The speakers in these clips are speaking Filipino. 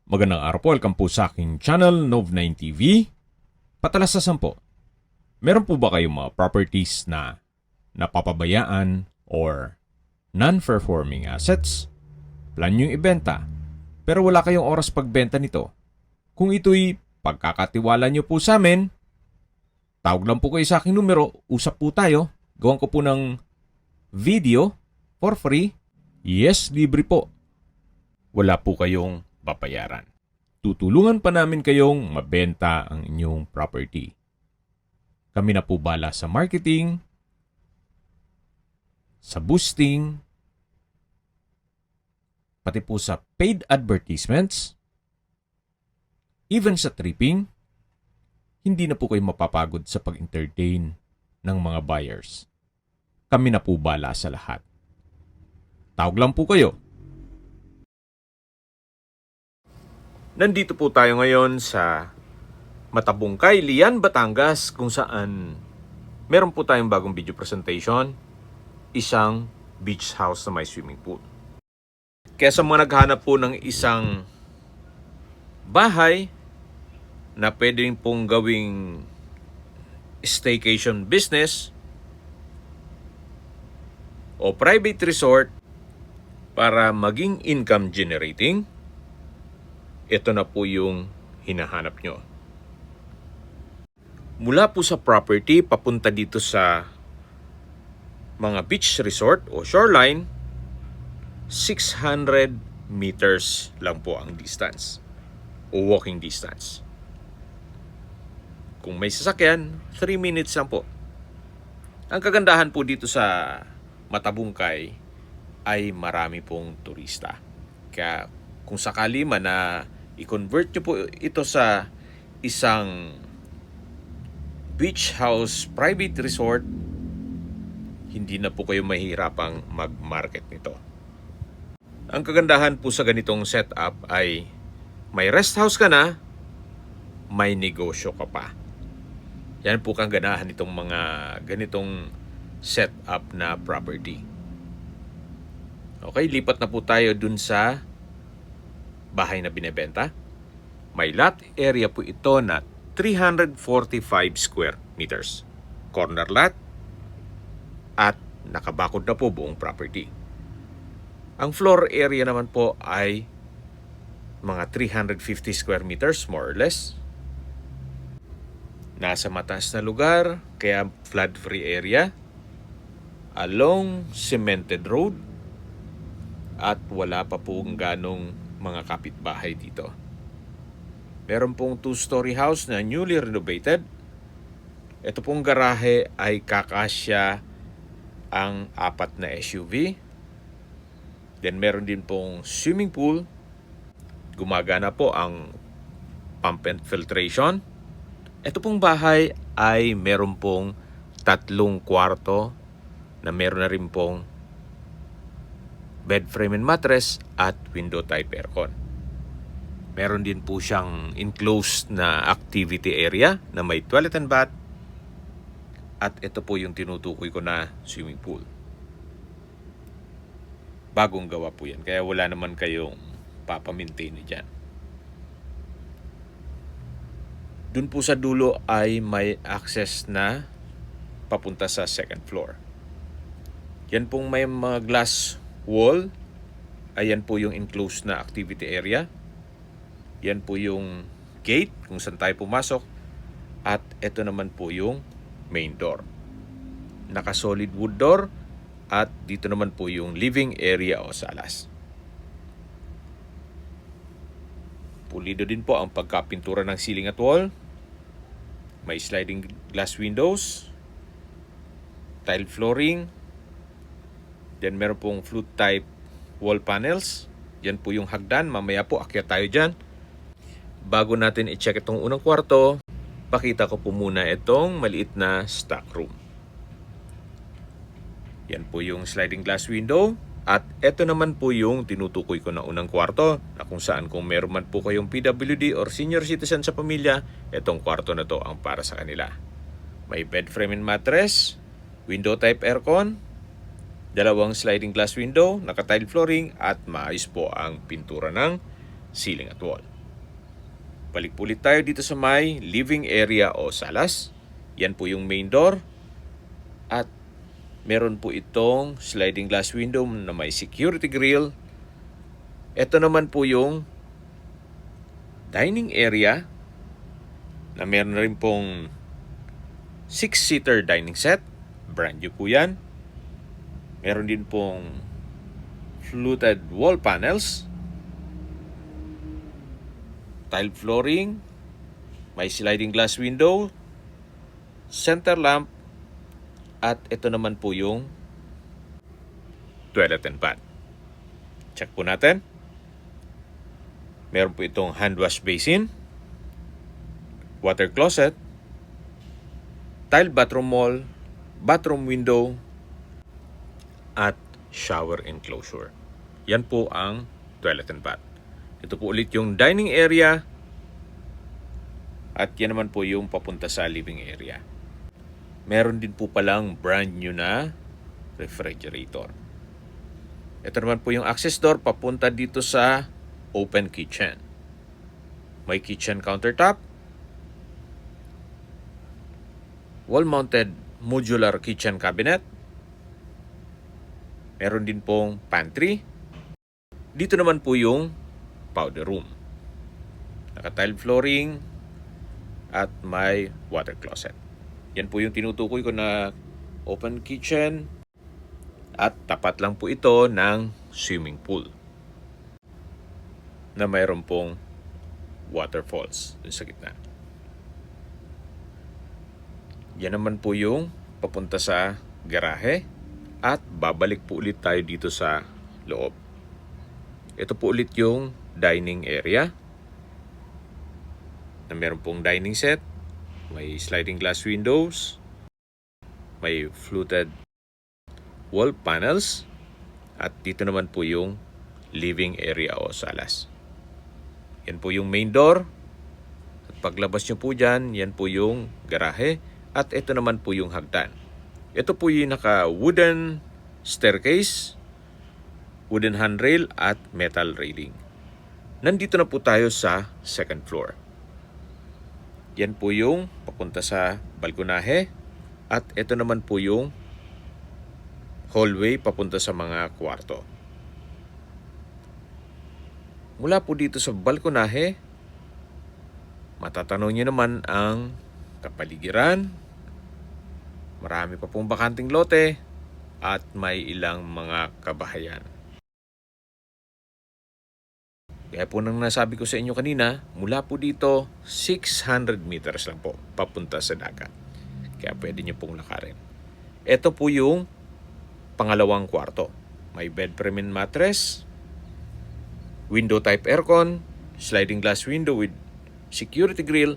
Magandang araw po, welcome po sa aking channel, Nov9 TV. Patalasasan po, meron po ba kayong mga properties na napapabayaan or non-performing assets? Plan nyo ibenta, pero wala kayong oras pagbenta nito. Kung ito'y pagkakatiwala nyo po sa amin, tawag lang po kayo sa aking numero, usap po tayo, gawan ko po ng video for free. Yes, libre po. Wala po kayong babayaran. Tutulungan pa namin kayong mabenta ang inyong property. Kami na po bala sa marketing, sa boosting, pati po sa paid advertisements, even sa tripping. Hindi na po kayo mapapagod sa pag-entertain ng mga buyers. Kami na po bala sa lahat. Tawag lang po kayo. Nandito po tayo ngayon sa Matabungkay, Lian, Batangas, kung saan meron po tayong bagong video presentation, isang beach house na may swimming pool. Kaya sa mga naghanap po ng isang bahay na pwede rin pong gawing staycation business o private resort para maging income generating, ito na po yung hinahanap nyo. Mula po sa property, papunta dito sa mga beach resort o shoreline, 600 meters lang po ang distance o walking distance. Kung may sasakyan, 3 minutes lang po. Ang kagandahan po dito sa Matabungkay ay marami pong turista. Kaya kung sakali man na i-convert nyo po ito sa isang beach house private resort, hindi na po kayo mahihirapang mag-market nito. Ang kagandahan po sa ganitong setup ay may rest house ka na, may negosyo ka pa. Yan po kagandahan nitong mga ganitong setup na property. Okay, lipat na po tayo dun sa bahay na binebenta. May lot area po ito na 345 square meters. Corner lot at nakabakod na po buong property. Ang floor area naman po ay mga 350 square meters more or less. Nasa mataas na lugar, kaya flood-free area. Along cemented road at wala pa pong ganong mga kapitbahay dito. Meron pong 2-story house na newly renovated. Ito pong garahe ay kakasya ang 4 na SUV. Then meron din pong swimming pool. Gumagana po ang pump and filtration. Ito pong bahay ay meron pong 3 kwarto na meron na rin pong bed frame and mattress at window type aircon. Meron din po siyang enclosed na activity area na may toilet and bath. At ito po yung tinutukoy ko na swimming pool. Bagong gawa po yan, kaya wala naman kayong papamintain dyan. Dun po sa dulo ay may access na papunta sa second floor. Yan pong may mga glass wall. Ayan po yung enclosed na activity area. Yan po yung gate kung saan tayo pumasok. At ito naman po yung main door. Naka-solid wood door. At dito naman po yung living area o salas. Pulido din po ang pagkapintura ng ceiling at wall. May sliding glass windows. Tile flooring. Then meron pong flute type wall panels. Yan po yung hagdan. Mamaya po akyat tayo dyan. Bago natin i-check itong unang kwarto, pakita ko po muna itong maliit na stock room. Yan po yung sliding glass window. At ito naman po yung tinutukoy ko na unang kwarto, na kung saan kung meron man po kayong PWD or senior citizen sa pamilya, itong kwarto na to ang para sa kanila. May bed frame and mattress, window type aircon, 2 sliding glass window, naka-tile flooring at maayos po ang pintura ng ceiling at wall. Balik po ulit tayo dito sa may living area o salas. Yan po yung main door. At meron po itong sliding glass window na may security grill. Ito naman po yung dining area na meron rin pong 6-seater dining set. Brand new po yan. Meron din pong fluted wall panels. Tile flooring. May sliding glass window. Center lamp. At ito naman po yung toilet and bath. Check po natin. Meron po itong hand wash basin, water closet, tile bathroom wall, bathroom window, at shower enclosure. Yan po ang toilet and bath. Ito po ulit yung dining area at yan naman po yung papunta sa living area. Meron din po palang brand new na refrigerator. Ito naman po yung access door papunta dito sa open kitchen. May kitchen countertop, wall-mounted modular kitchen cabinet, meron din pong pantry. Dito naman po yung powder room. Naka-tile flooring at may water closet. Yan po yung tinutukoy ko na open kitchen at tapat lang po ito ng swimming pool na mayroon pong waterfalls dun sa gitna. Yan naman po yung papunta sa garahe at babalik po ulit tayo dito sa loob. Ito po ulit yung dining area na meron pong dining set, may sliding glass windows, may fluted wall panels, at dito naman po yung living area o salas. Yan po yung main door. At paglabas nyo po dyan, yan po yung garahe. At ito naman po yung hagdan. Ito po yung naka-wooden staircase, wooden handrail at metal railing. Nandito na po tayo sa second floor. Yan po yung papunta sa balkonahe. At ito naman po yung hallway papunta sa mga kwarto. Mula po dito sa balkonahe, matatanaw nyo naman ang kapaligiran. Marami pa pong bakanting lote at may ilang mga kabahayan. Kaya po nang nasabi ko sa inyo kanina, mula po dito 600 meters lang po papunta sa dagat. Kaya pwede nyo pong lakarin. Ito po yung pangalawang kwarto. May bed frame and mattress, window type aircon, sliding glass window with security grill,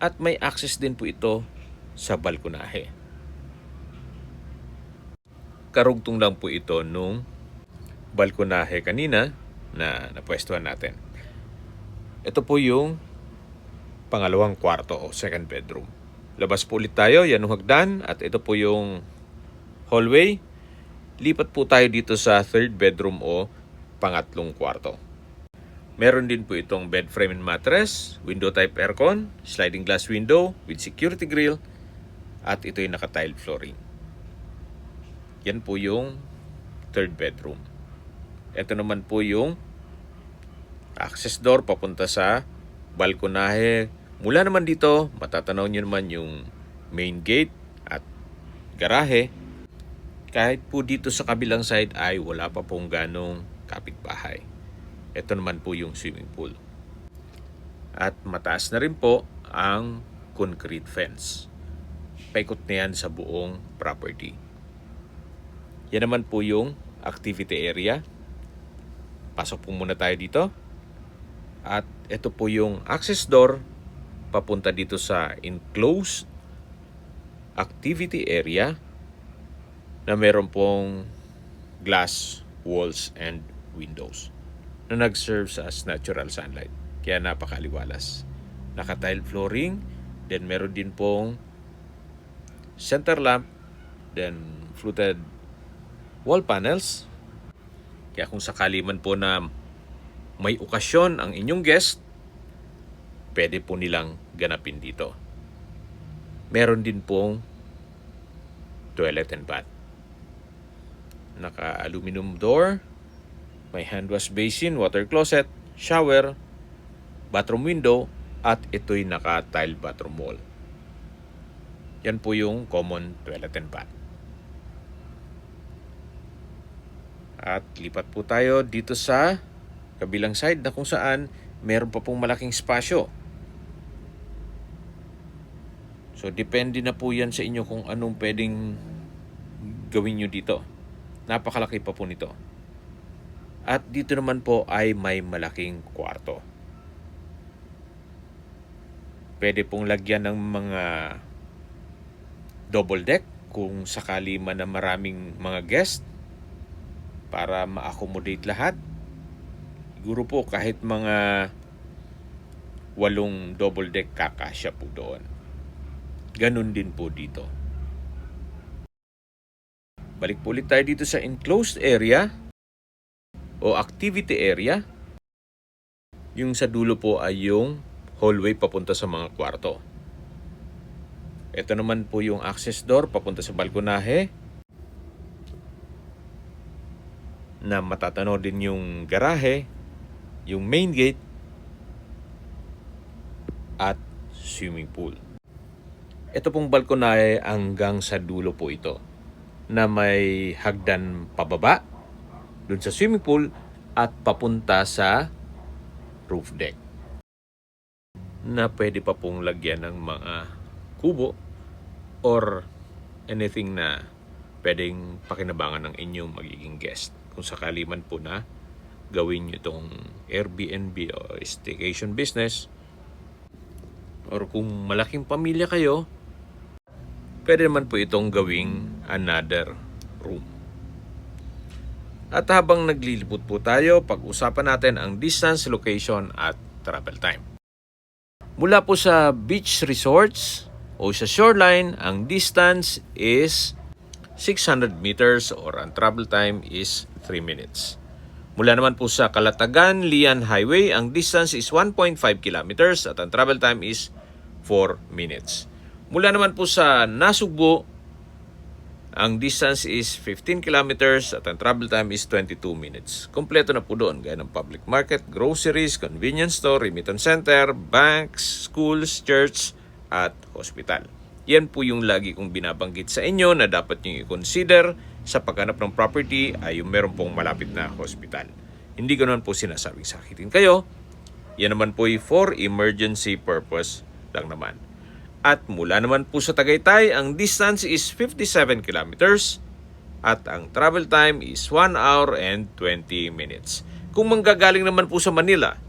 at may access din po ito sa balkonahe. Karugtong lang po ito nung balkonahe kanina na napwestuhan natin. Ito po yung pangalawang kwarto o second bedroom. Labas po ulit tayo, yan ang hagdan, at ito po yung hallway. Lipat po tayo dito sa third bedroom o pangatlong kwarto. Meron din po itong bed frame and mattress, window type aircon, sliding glass window with security grill, at ito yung naka-tile flooring. Yan po yung third bedroom. Ito naman po yung access door papunta sa balkonahe. Mula naman dito, matatanaw nyo naman yung main gate at garahe. Kahit po dito sa kabilang side ay wala pa pong ganong kapitbahay. Ito naman po yung swimming pool. At mataas na rin po ang concrete fence. Paikot na yan sa buong property. Yan naman po yung activity area. Pasok po muna tayo dito. At ito po yung access door papunta dito sa enclosed activity area na meron pong glass walls and windows na nag-serve as natural sunlight. Kaya napakaliwalas. Naka-tile flooring, then meron din pong center lamp, then fluted wall panels. Kaya kung sakali man po na may okasyon ang inyong guest, pwede po nilang ganapin dito. Meron din pong toilet and bath. Naka-aluminum door, may hand wash basin, water closet, shower, bathroom window, at ito'y naka-tile bathroom wall. Yan po yung common toilet and bath. At lipat po tayo dito sa kabilang side na kung saan meron pa pong malaking spasyo. So, depende na po yan sa inyo kung anong pwedeng gawin nyo dito. Napakalaki pa po nito. At dito naman po ay may malaking kwarto. Pwede pong lagyan ng mga double deck kung sakali man na maraming mga guest para ma-accommodate lahat. Siguro po kahit mga 8 double deck kakasya po doon. Ganun din po dito. Balik po ulit tayo dito sa enclosed area o activity area. Yung sa dulo po ay yung hallway papunta sa mga kwarto. Ito naman po yung access door papunta sa balkonahe na matatanaw din yung garahe, yung main gate at swimming pool. Ito pong balkonahe hanggang sa dulo po ito na may hagdan pababa dun sa swimming pool at papunta sa roof deck na pwede pa pong lagyan ng mga kubo or anything na pwedeng pakinabangan ng inyong magiging guest. Kung sakali man po na gawin nyo itong Airbnb o staycation business or kung malaking pamilya kayo, pwede naman po itong gawing another room. At habang naglilibot po tayo, pag-usapan natin ang distance, location at travel time. Mula po sa beach resorts o sa shoreline, ang distance is 600 meters or ang travel time is 3 minutes. Mula naman po sa Calatagan, Lian Highway, ang distance is 1.5 kilometers at ang travel time is 4 minutes. Mula naman po sa Nasugbu, ang distance is 15 kilometers at ang travel time is 22 minutes. Kompleto na po doon gaya ng public market, groceries, convenience store, remittance center, banks, schools, church at hospital. Yan po yung lagi kong binabanggit sa inyo na dapat nyo i-consider sa paghanap ng property ay yung meron pong malapit na hospital. Hindi ko naman po sinasabing sakitin kayo. Yan naman po for emergency purpose lang naman. At mula naman po sa Tagaytay, ang distance is 57 kilometers at ang travel time is 1 hour and 20 minutes. Kung manggagaling naman po sa Manila,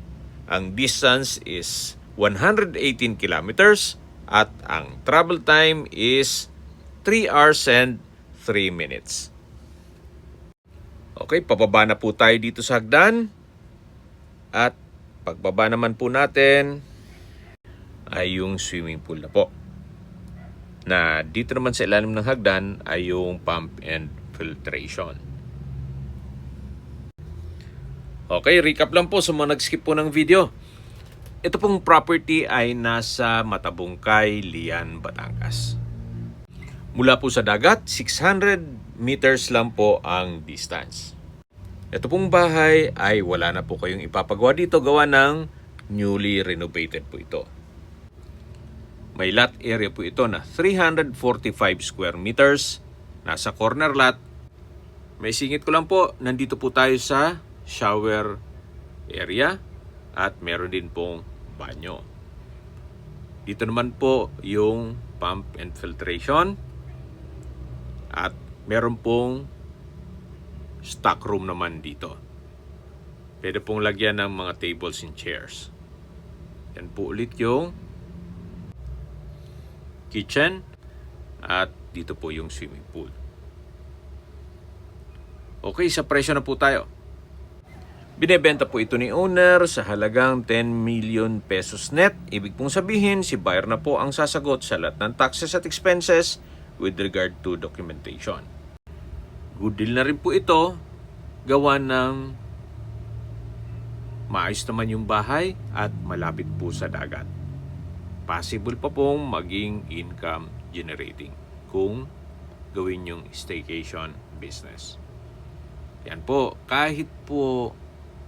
ang distance is 118 kilometers at ang travel time is 3 hours and 3 minutes. Okay, pababa na po tayo dito sa hagdan. At pagbaba naman po natin ay yung swimming pool na po. Na dito naman sa ilalim ng hagdan ay yung pump and filtration. Okay, recap lang po sa mga nag-skip po ng video. Ito pong property ay nasa Matabungkay, Lian, Batangas. Mula po sa dagat, 600 meters lang po ang distance. Ito pong bahay ay wala na po kayong ipapagawa dito, gawa ng newly renovated po ito. May lot area po ito na 345 square meters. Nasa corner lot. May singit ko lang po, nandito po tayo sa shower area at meron din pong banyo. Dito naman po yung pump and filtration at meron pong stock room naman dito. Pwede pong lagyan ng mga tables and chairs. Yan po ulit yung kitchen at dito po yung swimming pool. Okay, sa presyo na po tayo. Binebenta po ito ni owner sa halagang 10 million pesos net. Ibig pong sabihin, si buyer na po ang sasagot sa lahat ng taxes at expenses with regard to documentation. Good deal na rin po ito, gawa ng maayos naman yung bahay at malapit po sa dagat. possible pa pong maging income generating kung gawin yung staycation business. Yan po, kahit po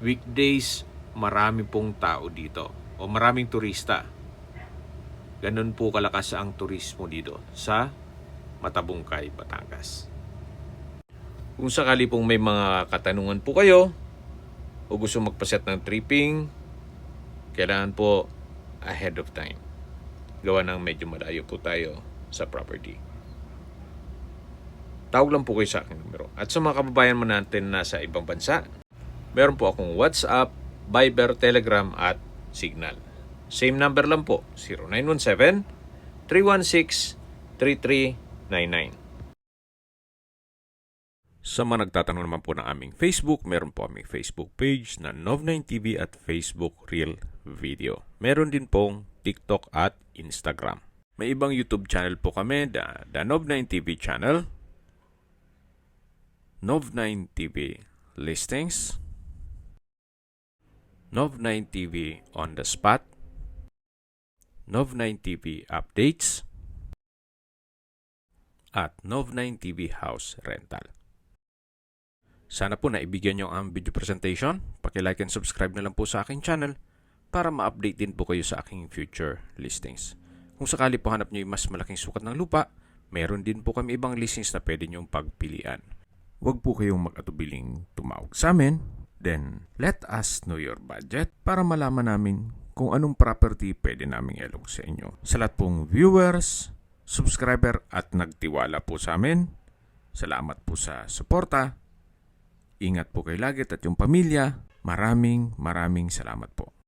weekdays, marami pong tao dito o maraming turista. Ganun po kalakas ang turismo dito sa Matabungkay, Batangas. Kung sakali pong may mga katanungan po kayo o gusto magpaset ng tripping, kailangan po ahead of time. Gawa ng medyo malayo po tayo sa property. Tawag lang po kayo sa aking numero. At sa mga kababayan mo natin na sa ibang bansa, meron po akong WhatsApp, Viber, Telegram at Signal. Same number lang po, 0917-316-3399. Sa mga nagtatanong naman po ng aming Facebook, meron po aming Facebook page na Nov9TV at Facebook Real Video. Meron din pong TikTok at Instagram. May ibang YouTube channel po kami, the Nov9TV channel, Nov9TV Listings, Nov9TV On The Spot, Nov9TV Updates, at Nov9TV House Rental. Sana po naibigyan nyo ang video presentation. Paki-like and subscribe na lang po sa aking channel para ma-update din po kayo sa aking future listings. Kung sakali po hanap nyo yung mas malaking sukat ng lupa, meron din po kami ibang listings na pwede nyong pagpilian. Huwag po kayong mag-atubiling tumawag sa amin. Then, let us know your budget para malaman namin kung anong property pwede naming ilog sa inyo. Sa lahat pong viewers, subscriber at nagtiwala po sa amin, salamat po sa suporta. Ingat po kayo lagi at yung pamilya. Maraming salamat po.